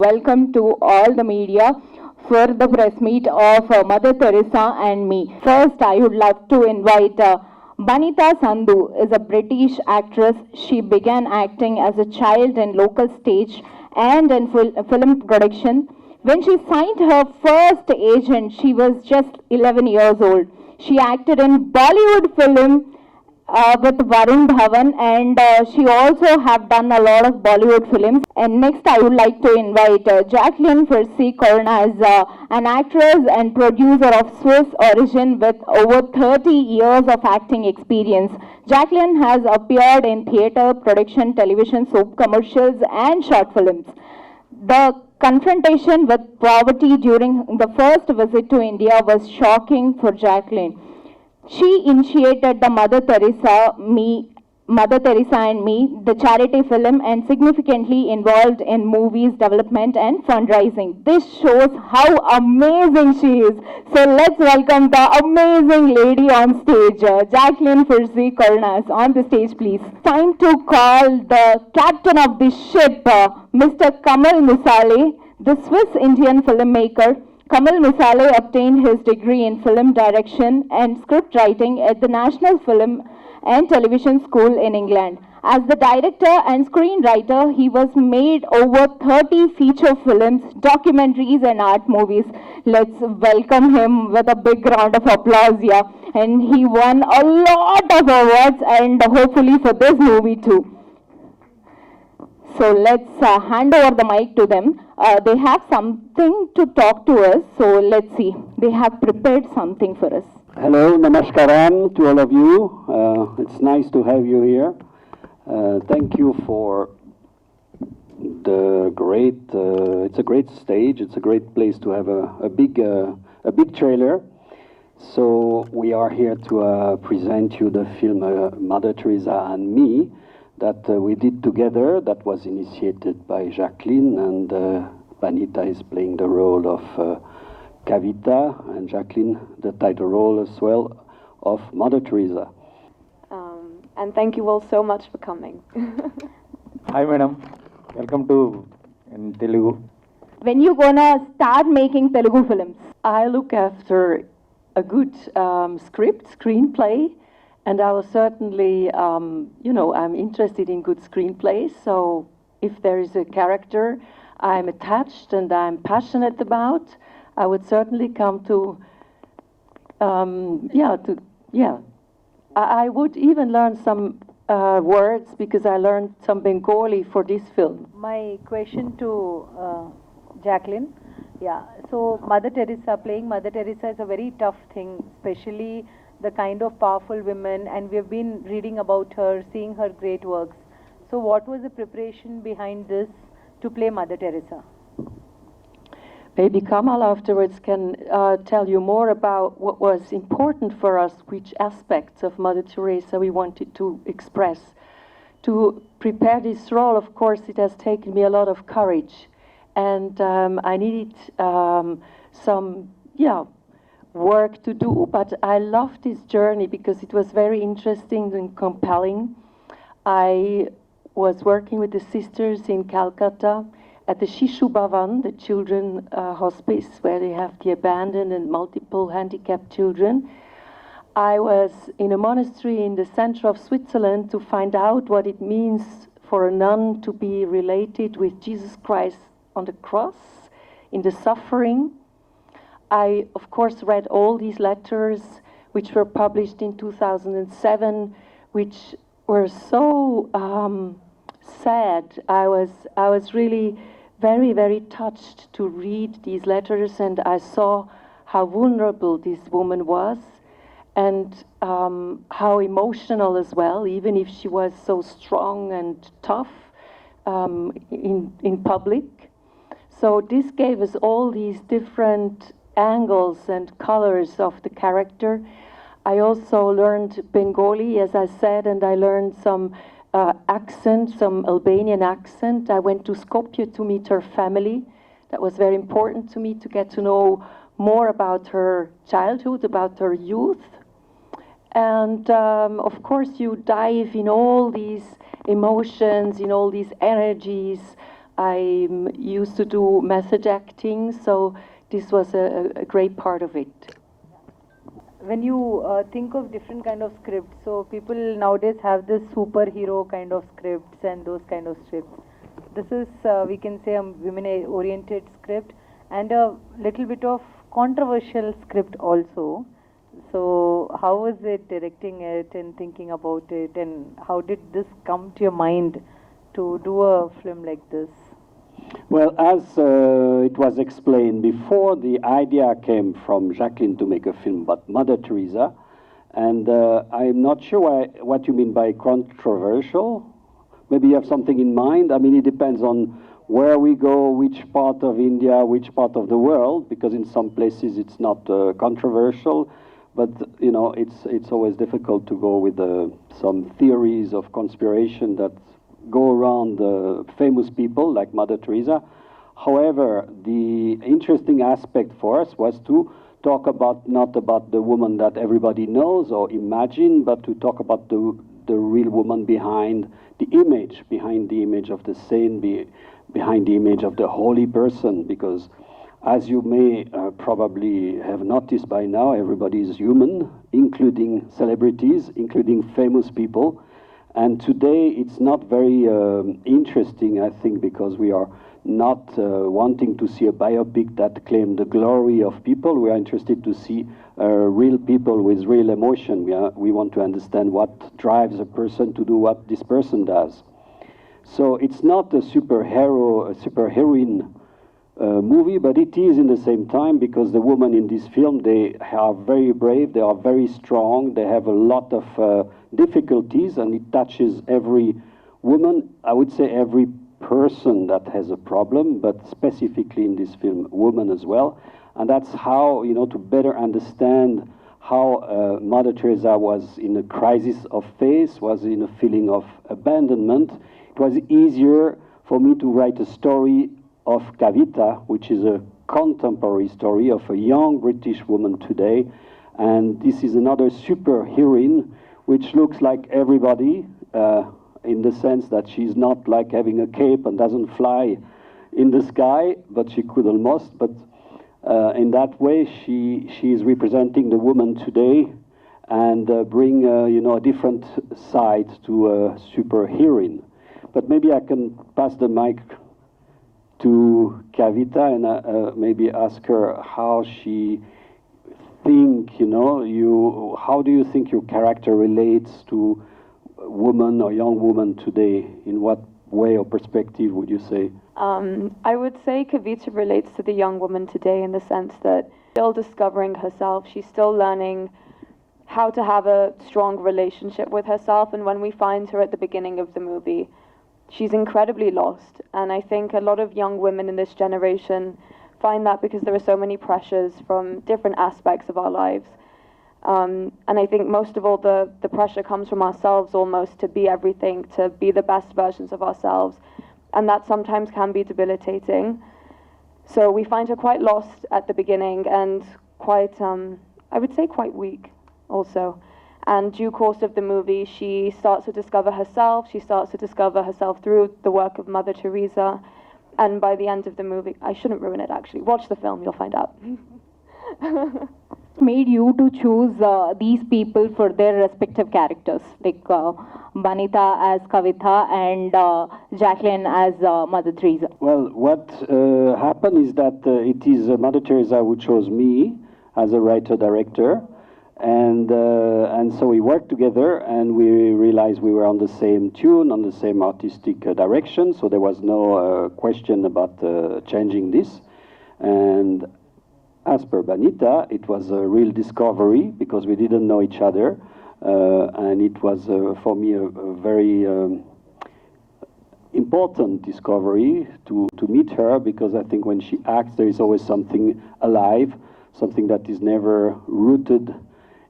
Welcome to all the media for the press meet of Mother Teresa and me. First, I would love to invite Banita Sandhu is a British actress. She began acting as a child in local stage and in film production. When she signed her first agent, she was just 11 years old. She acted in Bollywood film with Varun Dhawan, and she also have done a lot of Bollywood films. And next, I would like to invite Jacqueline Fiercy Corona as an actress and producer of Swiss origin with over 30 years of acting experience. Jacqueline has appeared in theatre, production, television, soap commercials, and short films. The confrontation with poverty during the first visit to India was shocking for Jacqueline. She initiated the Mother Teresa and Me, the charity film, and significantly involved in movies development and fundraising. This shows how amazing she is. So let's welcome the amazing lady on stage, Jacqueline Fiercy Cornas. On the stage, please. Time to call the captain of the ship, Mr. Kamal Misale, the Swiss-Indian filmmaker. Kamal Misale obtained his degree in film direction and script writing at the National Film and Television School in England. As the director and screenwriter, he was made over 30 feature films, documentaries, and art movies. Let's welcome him with a big round of applause here. And he won a lot of awards, and hopefully for this movie too. So let's hand over the mic to them. They have something to talk to us, so let's see. They have prepared something for us. Hello, namaskaram to all of you. It's nice to have you here. Thank you for the great, it's a great stage, it's a great place to have a big trailer. So we are here to present you the film Mother Teresa and Me, that we did together, that was initiated by Jacqueline, and Banita is playing the role of Kavita, and Jacqueline the title role as well of Mother Teresa. And thank you all so much for coming. Hi madam, welcome to Telugu. When you gonna start making Telugu films? I look after a good screenplay, and I will certainly, I'm interested in good screenplays. So if there is a character I'm attached and I'm passionate about, I would certainly come to, I would even learn some words, because I learned some Bengali for this film. My question to Jacqueline, so Mother Teresa, playing Mother Teresa is a very tough thing, especially the kind of powerful women, and we've been reading about her, seeing her great works. So what was the preparation behind this to play Mother Teresa? Maybe Kamal afterwards can tell you more about what was important for us, which aspects of Mother Teresa we wanted to express. To prepare this role, of course, it has taken me a lot of courage, and I needed some work to do, but I loved this journey because it was very interesting and compelling. I was working with the sisters in Calcutta at the Shishu Bhavan, the children hospice, where they have the abandoned and multiple handicapped children. I was in a monastery in the center of Switzerland to find out what it means for a nun to be related with Jesus Christ on the cross, in the suffering. I, of course, read all these letters which were published in 2007, which were so sad. I was really very, very touched to read these letters, and I saw how vulnerable this woman was, and how emotional as well, even if she was so strong and tough in public. So this gave us all these different angles and colors of the character. I also learned Bengali, as I said, and I learned some accent, some Albanian accent. I went to Skopje to meet her family. That was very important to me, to get to know more about her childhood, about her youth. And of course you dive in all these emotions, in all these energies, I'm used to do message acting, so this was a great part of it. When you think of different kind of scripts, so people nowadays have this superhero kind of scripts and those kind of scripts. This is, we can say, a women-oriented script and a little bit of controversial script also. So how was it directing it and thinking about it, and how did this come to your mind to do a film like this? Well, as it was explained before, the idea came from Jacqueline to make a film about Mother Teresa, and I'm not sure what you mean by controversial. Maybe you have something in mind. I mean, it depends on where we go, which part of India, which part of the world, because in some places it's not controversial, but you know, it's always difficult to go with some theories of conspiration that go around famous people like Mother Teresa. However, the interesting aspect for us was to talk about, not about the woman that everybody knows or imagine, but to talk about the real woman behind the image of the saint, behind the image of the holy person, because as you may probably have noticed by now, everybody is human, including celebrities, including famous people. And today it's not very interesting, I think, because we are not wanting to see a biopic that claim the glory of people. We are interested to see real people with real emotion. We want to understand what drives a person to do what this person does. So it's not a superhero, a superheroine movie, but it is in the same time, because the women in this film, they are very brave, they are very strong, they have a lot of difficulties, and it touches every woman, I would say every person that has a problem, but specifically in this film, women as well. And that's how, you know, to better understand how Mother Teresa was in a crisis of faith, was in a feeling of abandonment. It was easier for me to write a story of Kavita, which is a contemporary story of a young British woman today. And this is another superheroine, which looks like everybody, in the sense that she's not like having a cape and doesn't fly in the sky, but she could almost. But in that way, she is representing the woman today and bring you know, a different side to a superheroine. But maybe I can pass the mic to Kavita and maybe ask her how she think, you know, how do you think your character relates to woman or young woman today? In what way or perspective would you say? I would say Kavita relates to the young woman today in the sense that she's still discovering herself. She's still learning how to have a strong relationship with herself. And when we find her at the beginning of the movie, she's incredibly lost. And I think a lot of young women in this generation find that because there are so many pressures from different aspects of our lives. And I think most of all the pressure comes from ourselves almost, to be everything, to be the best versions of ourselves. And that sometimes can be debilitating. So we find her quite lost at the beginning and quite, I would say quite weak also. And due course of the movie, she starts to discover herself. She starts to discover herself through the work of Mother Teresa. And by the end of the movie, I shouldn't ruin it actually. Watch the film, you'll find out. Made you to choose these people for their respective characters, like Banita as Kavita and Jacqueline as Mother Teresa? Well, what happened is that it is Mother Teresa who chose me as a writer-director, and so we worked together, and we realized we were on the same tune, on the same artistic direction, so there was no question about changing this. And as per Banita, it was a real discovery because we didn't know each other, and it was for me a very important discovery to meet her, because I think when she acts there is always something alive, something that is never rooted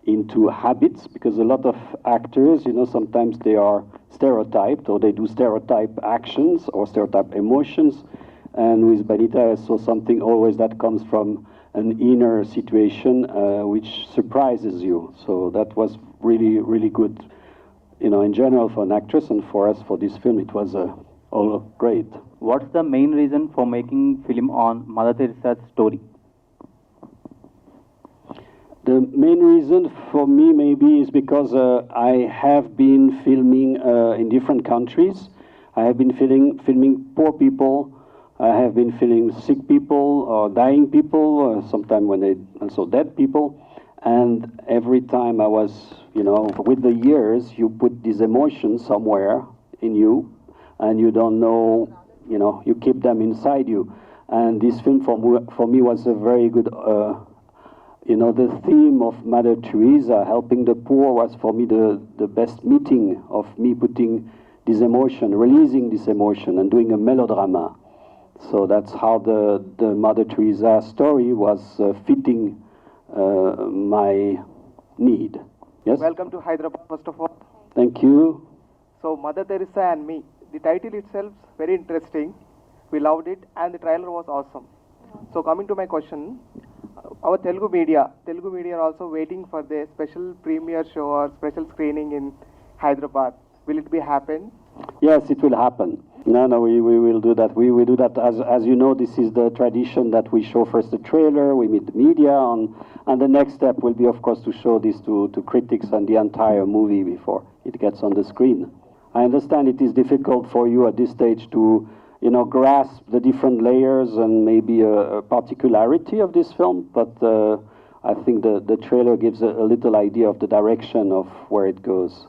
into habits, because a lot of actors, you know, sometimes they are stereotyped or they do stereotype actions or stereotype emotions, and with Banita I saw something always that comes from an inner situation which surprises you. So that was really, really good, you know, in general for an actress, and for us for this film it was Oh, great. What's the main reason for making film on Mother Teresa's story? The main reason for me maybe is because I have been filming in different countries. I have been filming poor people. I have been filming sick people or dying people, sometimes when they also dead people. And every time I was, with the years, you put these emotions somewhere in you, and you don't know, you keep them inside you. And this film for me was a very good, the theme of Mother Teresa, helping the poor, was for me the best meeting of me putting this emotion, releasing this emotion, and doing a melodrama. So that's how the Mother Teresa story was fitting my need. Yes? Welcome to Hyderabad, first of all. Thank you. So, Mother Teresa and Me. The title itself very interesting. We loved it, and the trailer was awesome. So, coming to my question, our Telugu media are also waiting for the special premiere show or special screening in Hyderabad. Will it be happen? Yes, it will happen. No, we will do that. We will do that. As you know, this is the tradition that we show first the trailer, we meet the media, and the next step will be, of course, to show this to critics and the entire movie before it gets on the screen. I understand it is difficult for you at this stage to, grasp the different layers and maybe a particularity of this film, but I think the trailer gives a little idea of the direction of where it goes.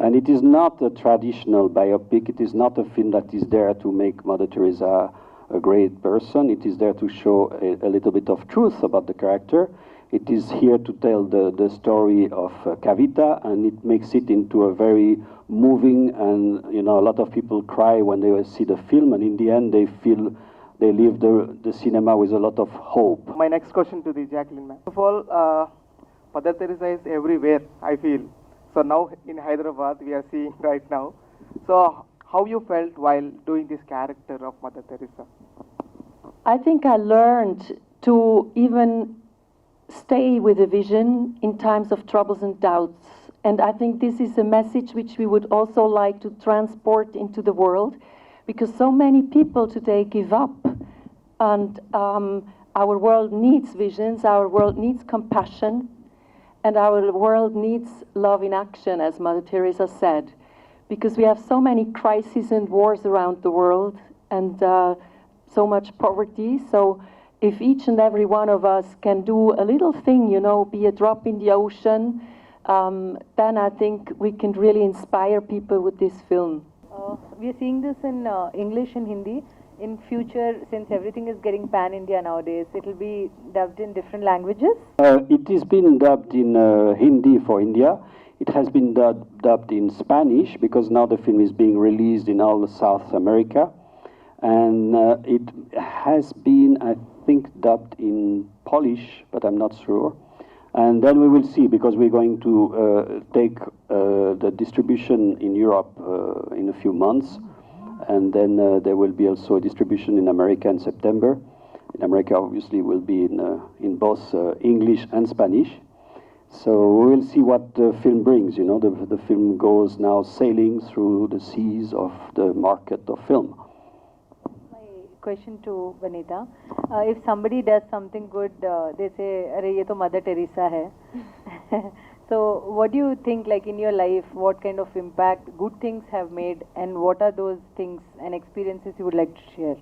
And it is not a traditional biopic. It is not a film that is there to make Mother Teresa a great person. It is there to show a little bit of truth about the character. It is here to tell the story of Kavita, and it makes it into a very moving, and a lot of people cry when they see the film, and in the end they feel they leave the cinema with a lot of hope. My next question to the Jacqueline, ma'am. First of all, Mother Teresa is everywhere, I feel. So now in Hyderabad, we are seeing right now. So how you felt while doing this character of Mother Teresa? I think I learned to even stay with a vision in times of troubles and doubts. And I think this is a message which we would also like to transport into the world, because so many people today give up. And our world needs visions, our world needs compassion, and our world needs love in action, as Mother Teresa said, because we have so many crises and wars around the world, and so much poverty. So if each and every one of us can do a little thing, be a drop in the ocean, then I think we can really inspire people with this film. We are seeing this in English and Hindi. In future, since everything is getting pan-India nowadays, it will be dubbed in different languages? It is been dubbed in Hindi for India. It has been dubbed in Spanish, because now the film is being released in all South America. And it has been, I think, dubbed in Polish, but I'm not sure. And then we will see, because we're going to take the distribution in Europe in a few months. And then there will be also a distribution in America in September. In America, obviously, will be in both English and Spanish. So we will see what the film brings. The film goes now sailing through the seas of the market of film. My question to Vanita. If somebody does something good, they say, "Arey, ye to Mother Teresa hai." So what do you think, like in your life, what kind of impact good things have made, and what are those things and experiences you would like to share?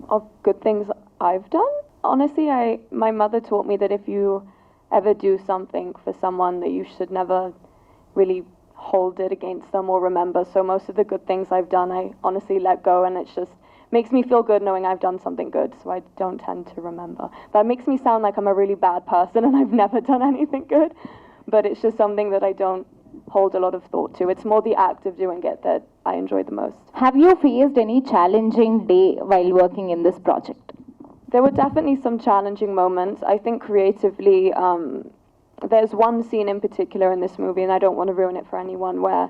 Of good things I've done? Honestly, my mother taught me that if you ever do something for someone, that you should never really hold it against them or remember. So most of the good things I've done, I honestly let go, and it just makes me feel good knowing I've done something good, so I don't tend to remember. That makes me sound like I'm a really bad person and I've never done anything good, but it's just something that I don't hold a lot of thought to. It's more the act of doing it that I enjoy the most. Have you faced any challenging day while working in this project? There were definitely some challenging moments. I think creatively, there's one scene in particular in this movie, and I don't want to ruin it for anyone, where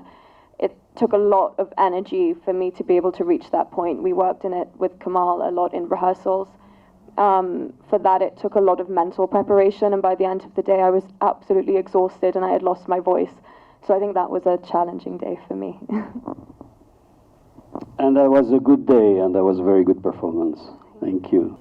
it took a lot of energy for me to be able to reach that point. We worked in it with Kamal a lot in rehearsals. For that, it took a lot of mental preparation, and by the end of the day, I was absolutely exhausted and I had lost my voice. So I think that was a challenging day for me. and that was a good day, and that was a very good performance. Thank you.